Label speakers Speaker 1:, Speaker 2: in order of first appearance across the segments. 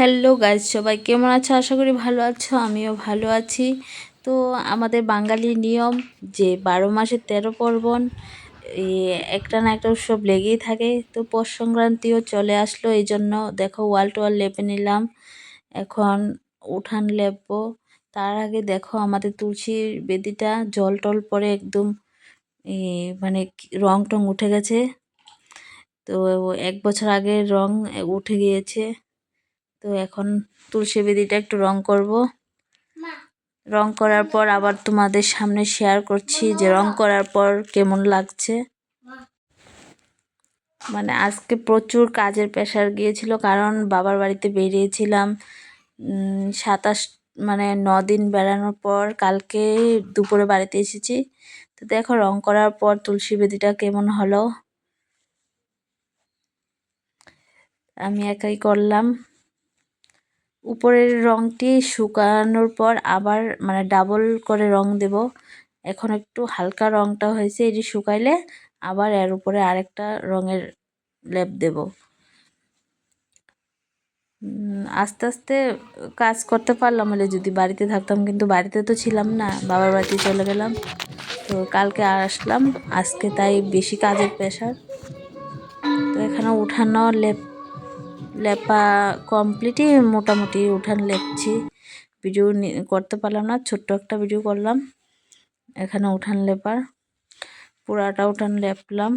Speaker 1: Hello guys, সবাই কেমন আছো? আশা করি ভালো আছো। আমিও ভালো আছি। তো আমাদের বাঙালির নিয়ম যে 12 মাসে 13 পার্বণ, এই একটা না একটা উৎসব লেগেই থাকে। তো পৌষ সংক্রান্তিও চলে আসলো, এই জন্য দেখো ওয়াল টোয়াল লেপে নিলাম। এখন উঠান লেপবো। তার আগে দেখো আমাদের তুলসীর বেদিটা জল টল পরে একদম মানে রং টং উঠে গেছে। তো 1 বছর আগের রং উঠে গিয়েছে। তো এখন তুলসী বেদিটা একটু রং করব। রং করার পর আবার তোমাদের সামনে শেয়ার করছি যে রং করার পর কেমন লাগছে। মানে আজকে প্রচুর কাজের প্রেশার গিয়েছিল, কারণ বাবার বাড়িতে বেরিয়েছিলাম 27 মানে 9 দিন বেড়ানোর পর কালকে দুপুরে বাড়িতে এসেছি। তো দেখো রং করার পর তুলসী বেদিটা কেমন হলো। আমি একাই করলাম। উপরের রংটি শুকানোর পর আবার মানে ডাবল করে রং দেব। এখন একটু হালকা রংটা হয়েছে, এটি শুকাইলে আবার এর উপরে আরেকটা রঙের লেপ দেব। আস্তে আস্তে কাজ করতে পারলাম হলে যদি বাড়িতে থাকতাম, কিন্তু বাড়িতে তো ছিলাম না, বাবার বাড়িতে চলে গেলাম। তো কালকে আসলাম, আজকে তাই বেশি কাজের প্রেশার। তো এখানে উঠানো লেপা কমপ্লিটই, মোটামুটি উঠান লেপছি। ভিডিও করতে পারলাম না, ছোট্ট একটা ভিডিও করলাম। এখানে উঠান লেপার পুরাটা উঠান লেপলাম।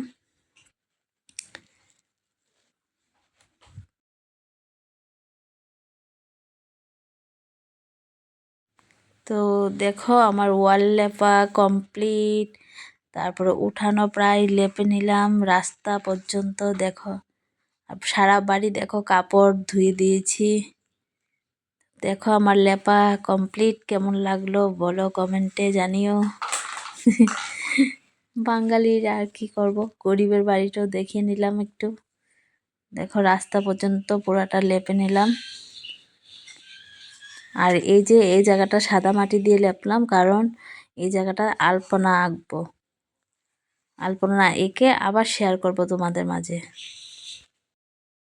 Speaker 1: তো দেখো আমার ওয়াল লেপা কমপ্লিট। তারপরে উঠানো প্রায় লেপে নিলাম রাস্তা পর্যন্ত। দেখো সারা বাড়ি দেখো কাপড় ধুয়ে দিয়েছি। দেখো আমার লেপা কমপ্লিট। কেমন লাগলো বলো কমেন্টে জানিও। বাঙালির আর কি করব, গরিবের বাড়িটাও দেখিয়ে নিলাম একটু। দেখো রাস্তা পর্যন্ত পুরাটা লেপে নিলাম। আর এই যে এই জায়গাটা সাদা মাটি দিয়ে লেপলাম, কারণ এই জায়গাটা আলপনা আঁকবো। আলপনা এঁকে আবার শেয়ার করব তোমাদের মাঝে।